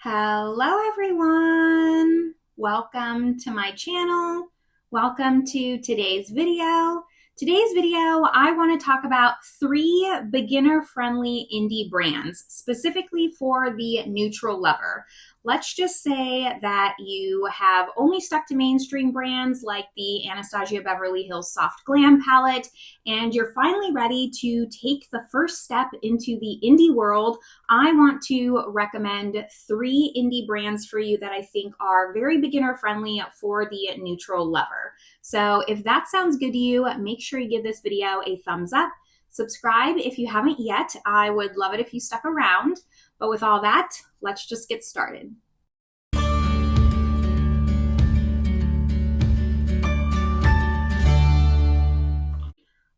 Hello everyone! Welcome to my channel. Welcome to today's video. Today's video, I want to talk about 3 beginner-friendly indie brands, specifically for the neutral lover. Let's just say that you have only stuck to mainstream brands like the Anastasia Beverly Hills Soft Glam palette, and you're finally ready to take the first step into the indie world. I want to recommend 3 indie brands for you that I think are very beginner friendly for the neutral lover. So if that sounds good to you, make sure you give this video a thumbs up. Subscribe if you haven't yet. I would love it if you stuck around. But with all that, let's just get started.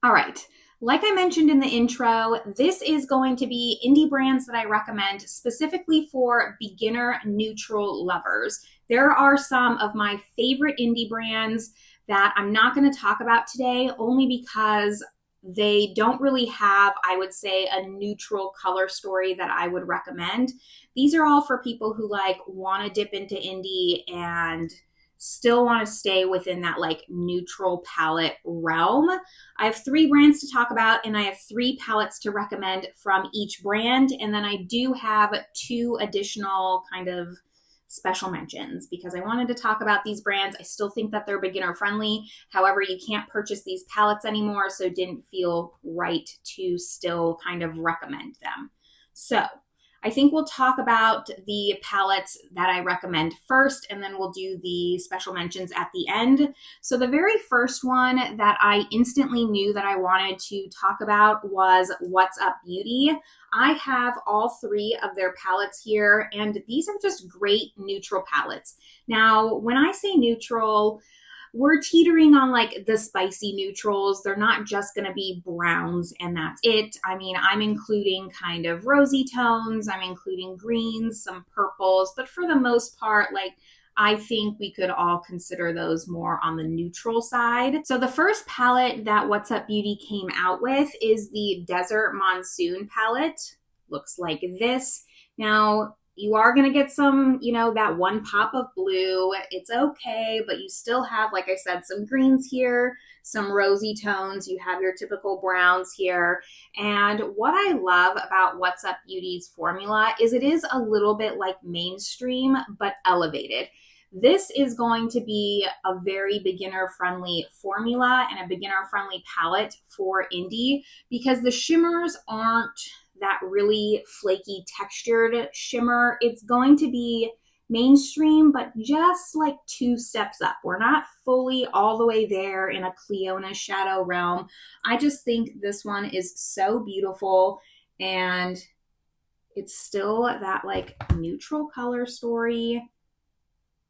All right. Like I mentioned in the intro, this is going to be indie brands that I recommend specifically for beginner neutral lovers. There are some of my favorite indie brands that I'm not going to talk about today only because they don't really have, I would say, a neutral color story that I would recommend. These are all for people who want to dip into indie and still want to stay within that neutral palette realm. I have 3 brands to talk about and I have 3 palettes to recommend from each brand. And then I do have 2 additional kind of special mentions because I wanted to talk about these brands. I still think that they're beginner friendly. However, you can't purchase these palettes anymore, so it didn't feel right to still kind of recommend them. So I think we'll talk about the palettes that I recommend first, and then we'll do the special mentions at the end. So the very first one that I instantly knew that I wanted to talk about was What's Up Beauty. I have all 3 of their palettes here, and these are just great neutral palettes. Now, when I say neutral, we're teetering on the spicy neutrals. They're not just going to be browns and that's it. I mean, I'm including kind of rosy tones. I'm including greens, some purples, but for the most part, I think we could all consider those more on the neutral side. So the first palette that What's Up Beauty came out with is the Desert Monsoon palette. Looks like this. Now, you are going to get some, that one pop of blue. It's okay, but you still have, like I said, some greens here, some rosy tones. You have your typical browns here. And what I love about What's Up Beauty's formula is it is a little bit like mainstream, but elevated. This is going to be a very beginner-friendly formula and a beginner-friendly palette for indie because the shimmers aren't that really flaky textured shimmer. It's going to be mainstream, but just 2 steps up. We're not fully all the way there in a Cleona shadow realm. I just think this one is so beautiful and it's still that neutral color story.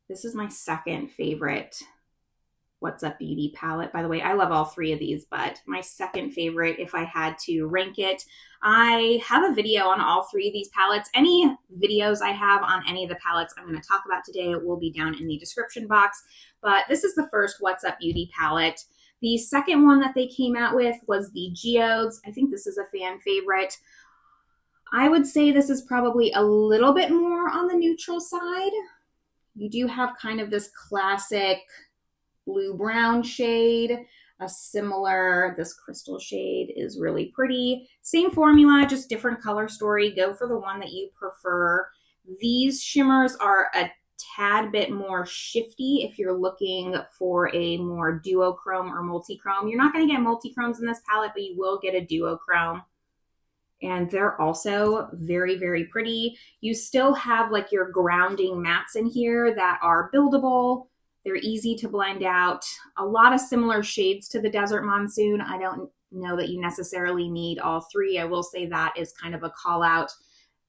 This is my second favorite What's Up Beauty palette. By the way, I love all 3 of these, but my second favorite, if I had to rank it, I have a video on all 3 of these palettes. Any videos I have on any of the palettes I'm going to talk about today will be down in the description box. But this is the first What's Up Beauty palette. The second one that they came out with was the Geodes. I think this is a fan favorite. I would say this is probably a little bit more on the neutral side. You do have kind of this classic blue-brown shade, this crystal shade is really pretty. Same formula, just different color story. Go for the one that you prefer. These shimmers are a tad bit more shifty if you're looking for a more duochrome or multichrome. You're not going to get multichromes in this palette, but you will get a duochrome. And they're also very, very pretty. You still have your grounding mattes in here that are buildable. They're easy to blend out. A lot of similar shades to the Desert Monsoon. I don't know that you necessarily need all 3. I will say that is kind of a call out.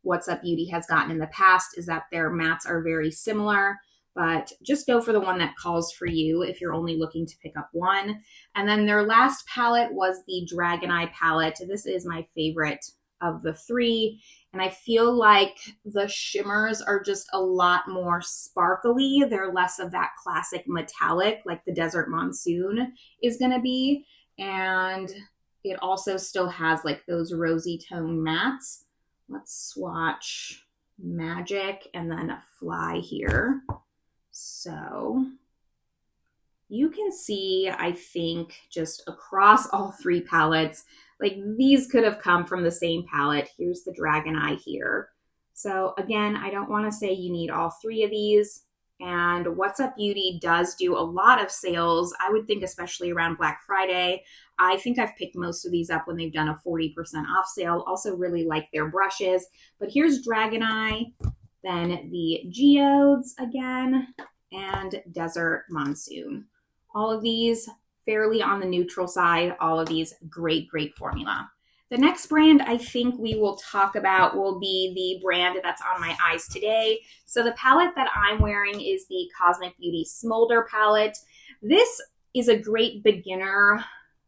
What's Up Beauty has gotten in the past is that their mattes are very similar, but just go for the one that calls for you if you're only looking to pick up one. And then their last palette was the Dragon Eye palette. This is my favorite of the 3. And I feel like the shimmers are just a lot more sparkly. They're less of that classic metallic like the Desert Monsoon is going to be. And it also still has those rosy tone mattes. Let's swatch magic and then a fly here. So you can see, I think, just across all three palettes, like these could have come from the same palette. Here's the dragon eye here. So again, I don't want to say you need all three of these. And What's Up Beauty does do a lot of sales. I would think especially around Black Friday. I think I've picked most of these up when they've done a 40% off sale. Also really like their brushes. But here's Dragon Eye, then the Geodes again, and Desert Monsoon. All of these fairly on the neutral side. All of these great, great formula. The next brand I think we will talk about will be the brand that's on my eyes today. So the palette that I'm wearing is the Cosmic Beauty Smoulder palette. This is a great beginner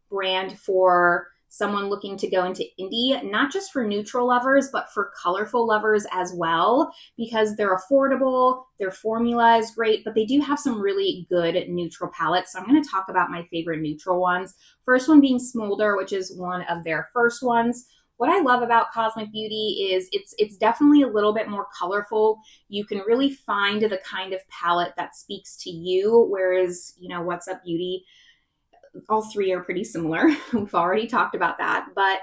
brand for someone looking to go into indie, not just for neutral lovers, but for colorful lovers as well, because they're affordable, their formula is great, but they do have some really good neutral palettes. So I'm going to talk about my favorite neutral ones. First one being Smoulder, which is one of their first ones. What I love about Cosmic Beauty is it's definitely a little bit more colorful. You can really find the kind of palette that speaks to you, whereas, you know, What's Up Beauty, all three are pretty similar. We've already talked about that, but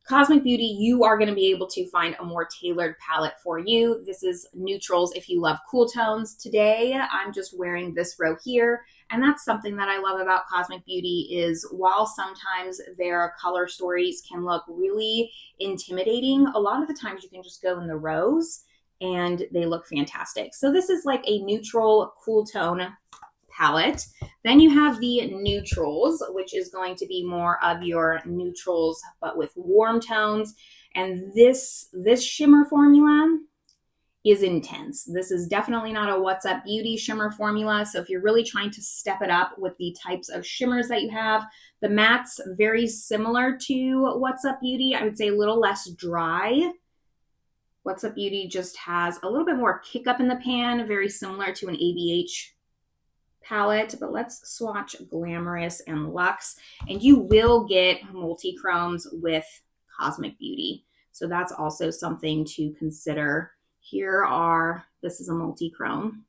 Cosmic Beauty, you are going to be able to find a more tailored palette for you. This is neutrals if you love cool tones. Today, I'm just wearing this row here, and that's something that I love about Cosmic Beauty is while sometimes their color stories can look really intimidating, a lot of the times you can just go in the rows and they look fantastic. So this is like a neutral cool tone palette. Then you have the neutrals, which is going to be more of your neutrals, but with warm tones. And this shimmer formula is intense. This is definitely not a What's Up Beauty shimmer formula. So if you're really trying to step it up with the types of shimmers that you have, the matte's very similar to What's Up Beauty. I would say a little less dry. What's Up Beauty just has a little bit more kick up in the pan, very similar to an ABH palette, but let's swatch Glamorous and Luxe, and you will get multi-chromes with Cosmic Beauty. So that's also something to consider. This is a multi-chrome.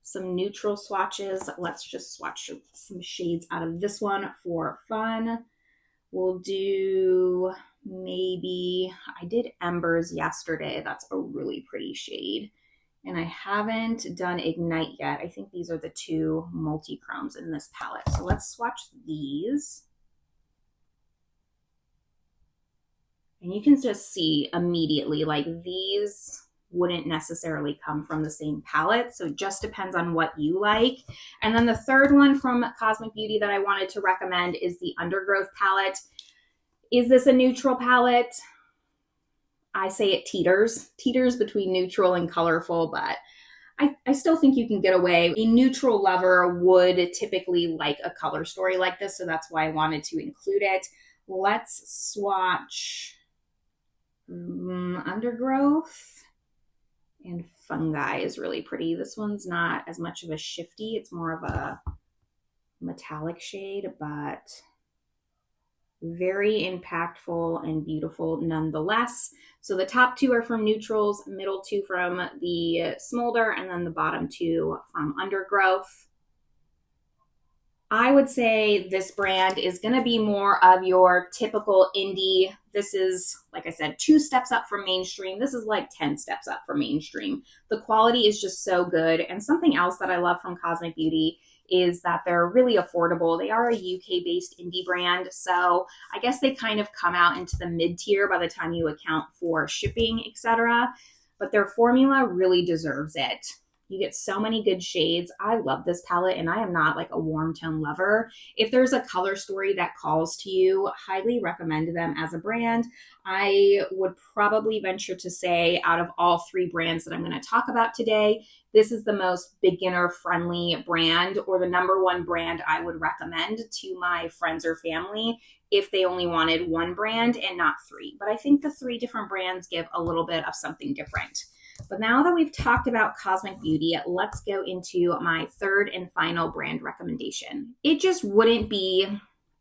Some neutral swatches. Let's just swatch some shades out of this one for fun. We'll do maybe, I did Embers yesterday. That's a really pretty shade. And I haven't done Ignite yet. I think these are the two multi-chromes in this palette. So let's swatch these. And you can just see immediately, like these wouldn't necessarily come from the same palette. So it just depends on what you like. And then the third one from Cosmic Beauty that I wanted to recommend is the Undergrowth palette. Is this a neutral palette? I say it teeters between neutral and colorful, but I still think you can get away. A neutral lover would typically like a color story like this, so that's why I wanted to include it. Let's swatch Undergrowth, and Fungi is really pretty. This one's not as much of a shifty. It's more of a metallic shade, but very impactful and beautiful nonetheless. So the top two are from neutrals, middle two from the Smoulder, and then the bottom two from Undergrowth. I would say this brand is going to be more of your typical indie. This is, like I said, 2 steps up from mainstream. This is like 10 steps up from mainstream. The quality is just so good. And something else that I love from Cosmic Beauty is that they're really affordable. They are a UK-based indie brand, so I guess they kind of come out into the mid-tier by the time you account for shipping, etc. But their formula really deserves it. You get so many good shades. I love this palette, and I am not like a warm tone lover. If there's a color story that calls to you, highly recommend them as a brand. I would probably venture to say out of all 3 brands that I'm going to talk about today, this is the most beginner-friendly brand, or the #1 brand I would recommend to my friends or family if they only wanted 1 brand and not 3. But I think the 3 different brands give a little bit of something different. But now that we've talked about Cosmic Beauty, let's go into my third and final brand recommendation. It just wouldn't be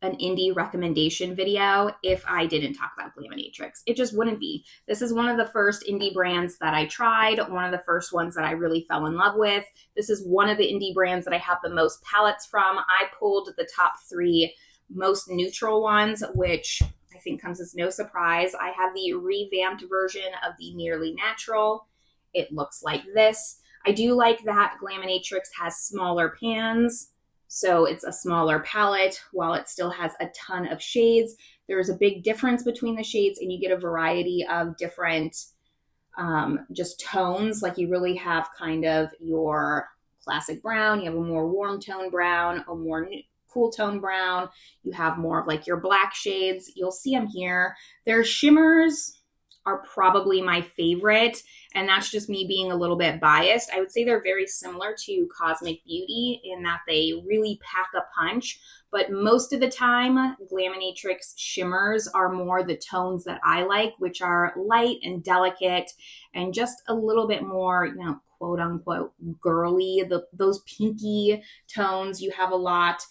an indie recommendation video if I didn't talk about Glaminatrix. It just wouldn't be. This is one of the first indie brands that I tried, one of the first ones that I really fell in love with. This is one of the indie brands that I have the most palettes from. I pulled the top 3 most neutral ones, which I think comes as no surprise. I have the revamped version of the Nearly Natural. It looks like this. I do like that Glaminatrix has smaller pans, so it's a smaller palette while it still has a ton of shades. There's a big difference between the shades, and you get a variety of different just tones. Like you really have kind of your classic brown, you have a more warm tone brown, a more cool tone brown, you have more of like your black shades. You'll see them here. Their shimmers are probably my favorite, and that's just me being a little bit biased. I would say they're very similar to Cosmic Beauty in that they really pack a punch, but most of the time, Glaminatrix shimmers are more the tones that I like, which are light and delicate and just a little bit more, you know, quote unquote, girly. Those pinky tones you have a lot.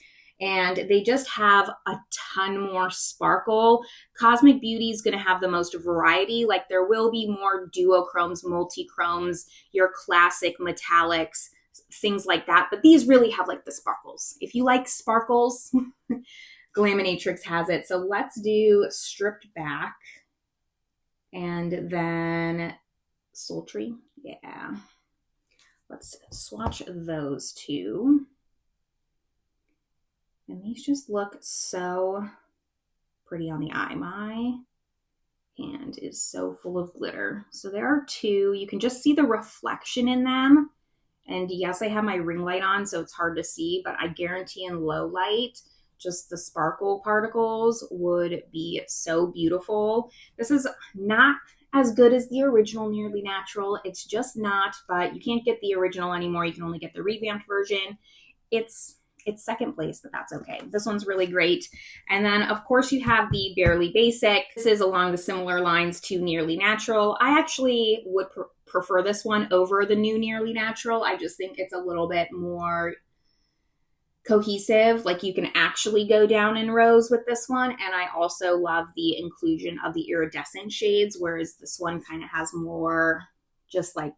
And they just have a ton more sparkle. Cosmic Beauty is going to have the most variety. Like there will be more duochromes, multi-chromes, your classic metallics, things like that. But these really have like the sparkles. If you like sparkles, Glaminatrix has it. So let's do Stripped Back and then Sultry. Yeah. Let's swatch those two. And these just look so pretty on the eye. My hand is so full of glitter. So there are 2. You can just see the reflection in them. And yes, I have my ring light on, so it's hard to see, but I guarantee in low light, just the sparkle particles would be so beautiful. This is not as good as the original Nearly Natural. It's just not, but you can't get the original anymore. You can only get the revamped version. It's second place, but that's okay. This one's really great. And then, of course, you have the Barely Basic. This is along the similar lines to Nearly Natural. I actually would prefer this one over the new Nearly Natural. I just think it's a little bit more cohesive. Like you can actually go down in rows with this one. And I also love the inclusion of the iridescent shades, whereas this one kind of has more just like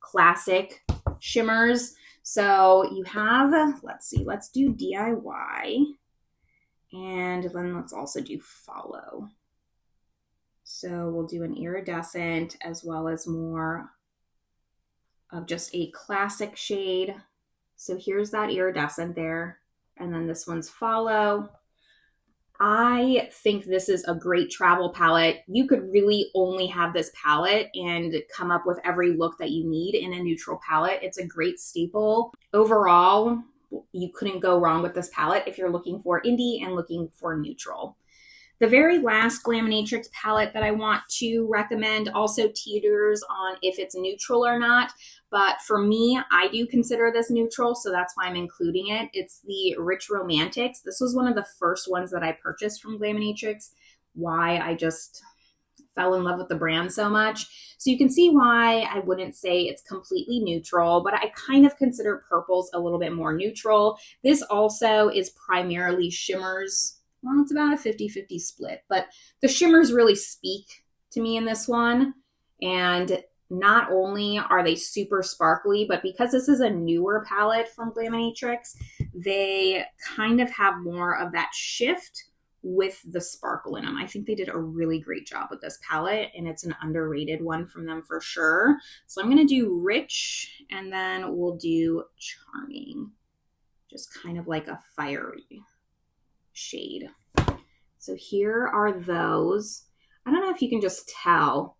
classic shimmers. So you have, let's see, let's do DIY, and then let's also do Follow. So we'll do an iridescent as well as more of just a classic shade. So here's that iridescent there, and then this one's Follow. I think this is a great travel palette. You could really only have this palette and come up with every look that you need in a neutral palette. It's a great staple. Overall, you couldn't go wrong with this palette if you're looking for indie and looking for neutral. The very last Glaminatrix palette that I want to recommend also teeters on if it's neutral or not. But for me, I do consider this neutral, so that's why I'm including it. It's the Rich Romantics. This was one of the first ones that I purchased from Glaminatrix. Why I just fell in love with the brand so much. So you can see why I wouldn't say it's completely neutral, but I kind of consider purples a little bit more neutral. This also is primarily shimmers. Well, it's about a 50-50 split, but the shimmers really speak to me in this one. And not only are they super sparkly, but because this is a newer palette from Glaminatrix, they kind of have more of that shift with the sparkle in them. I think they did a really great job with this palette, and it's an underrated one from them for sure. So I'm going to do Rich, and then we'll do Charming. Just kind of like a fiery shade. So here are those. I don't know if you can just tell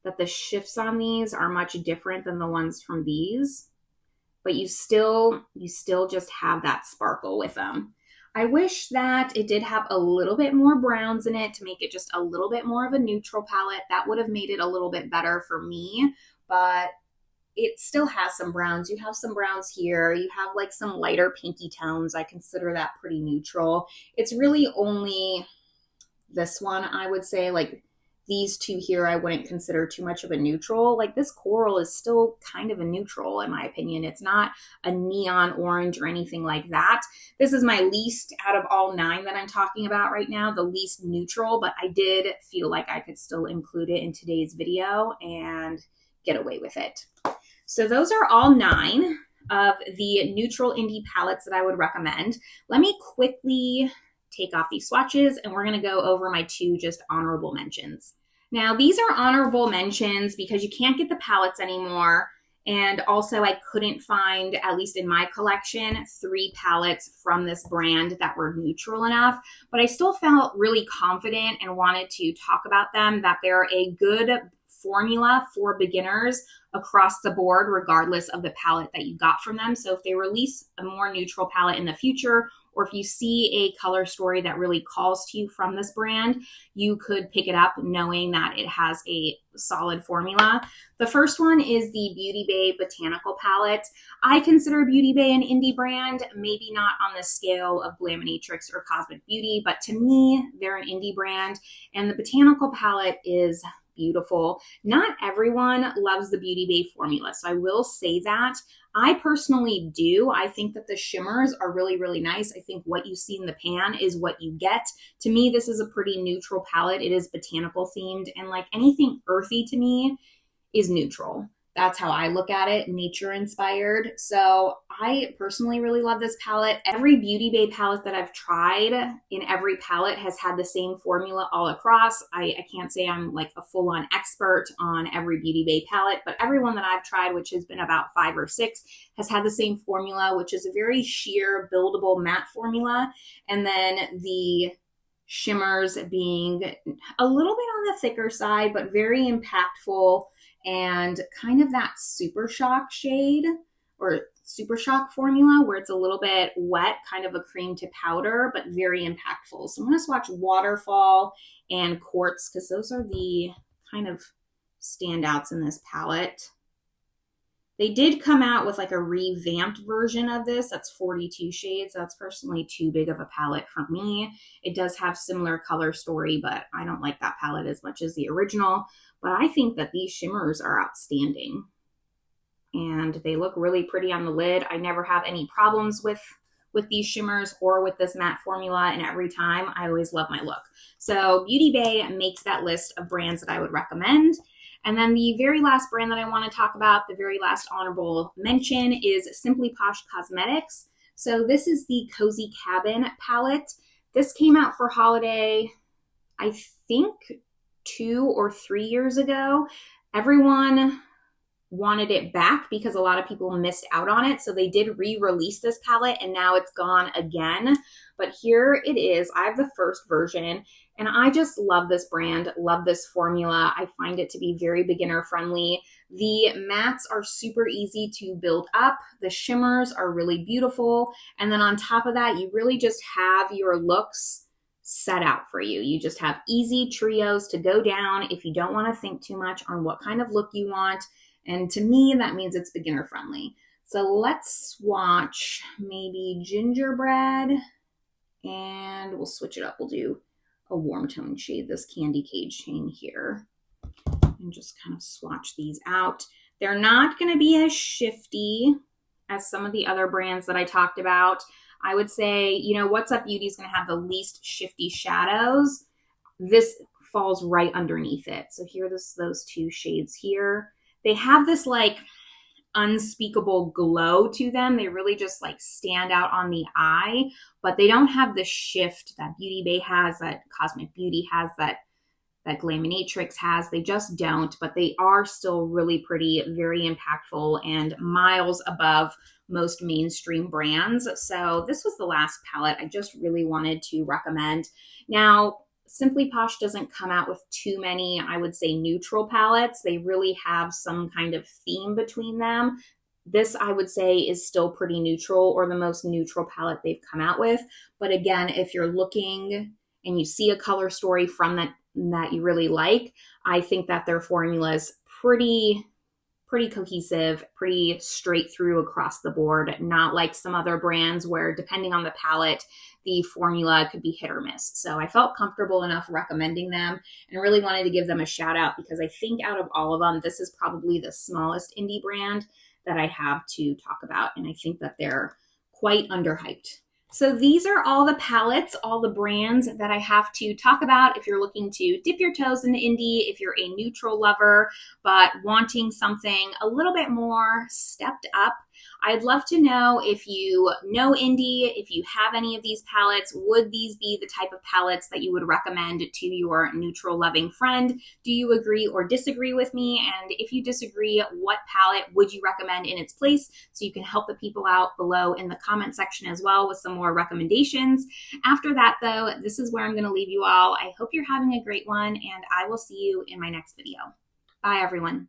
that the shifts on these are much different than the ones from these, but you still just have that sparkle with them. I wish that it did have a little bit more browns in it to make it just a little bit more of a neutral palette. That would have made it a little bit better for me, but it still has some browns. You have some browns here. You have like some lighter pinky tones. I consider that pretty neutral. It's really only this one, I would say, like these two here I wouldn't consider too much of a neutral. Like this coral is still kind of a neutral in my opinion. It's not a neon orange or anything like that. This is my least out of all 9 that I'm talking about right now, the least neutral, but I did feel like I could still include it in today's video and get away with it. So those are all 9 of the neutral indie palettes that I would recommend. Let me quickly take off these swatches and we're going to go over my 2 just honorable mentions. Now these are honorable mentions because you can't get the palettes anymore, and also I couldn't find, at least in my collection, 3 palettes from this brand that were neutral enough, but I still felt really confident and wanted to talk about them, that they're a good formula for beginners across the board, regardless of the palette that you got from them. So if they release a more neutral palette in the future, or if you see a color story that really calls to you from this brand, you could pick it up knowing that it has a solid formula. The first one is the Beauty Bay Botanical palette. I consider Beauty Bay an indie brand, maybe not on the scale of Glaminatrix or Cosmic Beauty, but to me, they're an indie brand, and the Botanical palette is beautiful. Not everyone loves the Beauty Bay formula, so I will say that. I personally do. I think that the shimmers are really, really nice. I think what you see in the pan is what you get. To me, this is a pretty neutral palette. It is botanical themed, and like anything earthy to me is neutral. That's how I look at it, nature inspired. So I personally really love this palette. Every Beauty Bay palette that I've tried, in every palette has had the same formula all across. I can't say I'm like a full-on expert on every Beauty Bay palette, but every one that I've tried, which has been about 5 or 6, has had the same formula, which is a very sheer, buildable matte formula. And then the shimmers being a little bit on the thicker side, but very impactful, and kind of that Super Shock shade or Super Shock formula where it's a little bit wet, kind of a cream to powder, but very impactful. So I'm going to swatch Waterfall and Quartz because those are the kind of standouts in this palette. They did come out with like a revamped version of this. That's 42 shades. That's personally too big of a palette for me. It does have similar color story, but I don't like that palette as much as the original. But I think that these shimmers are outstanding. And they look really pretty on the lid. I never have any problems with these shimmers or with this matte formula, and every time I always love my look. So Beauty Bay makes that list of brands that I would recommend. And then the very last brand that I want to talk about, the very last honorable mention, is Simply Posh Cosmetics. So this is the Cozy Cabin palette. This came out for holiday, I think 2 or 3 years ago. Everyone wanted it back because a lot of people missed out on it. So they did re-release this palette and now it's gone again. But here it is. I have the first version and I just love this brand, love this formula. I find it to be very beginner friendly. The mattes are super easy to build up. The shimmers are really beautiful. And then on top of that, you really just have your looks set out for you. You just have easy trios to go down if you don't want to think too much on what kind of look you want. And to me, that means it's beginner friendly. So let's swatch maybe Gingerbread and we'll switch it up. We'll do a warm tone shade, this Candy Cage shade here, and just kind of swatch these out. They're not going to be as shifty as some of the other brands that I talked about. I would say, you know, What's Up Beauty is going to have the least shifty shadows. This falls right underneath it. So here are those 2 shades here. They have this like unspeakable glow to them. They really just like stand out on the eye, but they don't have the shift that Beauty Bay has, that Cosmic Beauty has, that Glaminatrix has. They just don't, but they are still really pretty, very impactful, and miles above most mainstream brands. So this was the last palette I just really wanted to recommend. Now, Simply Posh doesn't come out with too many, I would say, neutral palettes. They really have some kind of theme between them. This, I would say, is still pretty neutral, or the most neutral palette they've come out with. But again, if you're looking and you see a color story from that you really like, I think that their formula is pretty pretty cohesive, pretty straight through across the board, not like some other brands where depending on the palette, the formula could be hit or miss. So I felt comfortable enough recommending them and really wanted to give them a shout out because I think out of all of them, this is probably the smallest indie brand that I have to talk about. And I think that they're quite underhyped. So these are all the palettes, all the brands that I have to talk about if you're looking to dip your toes into indie, if you're a neutral lover, but wanting something a little bit more stepped up. I'd love to know if you know indie, if you have any of these palettes, would these be the type of palettes that you would recommend to your neutral loving friend? Do you agree or disagree with me? And if you disagree, what palette would you recommend in its place? So you can help the people out below in the comment section as well with some more recommendations. After that though, this is where I'm going to leave you all. I hope you're having a great one and I will see you in my next video. Bye everyone.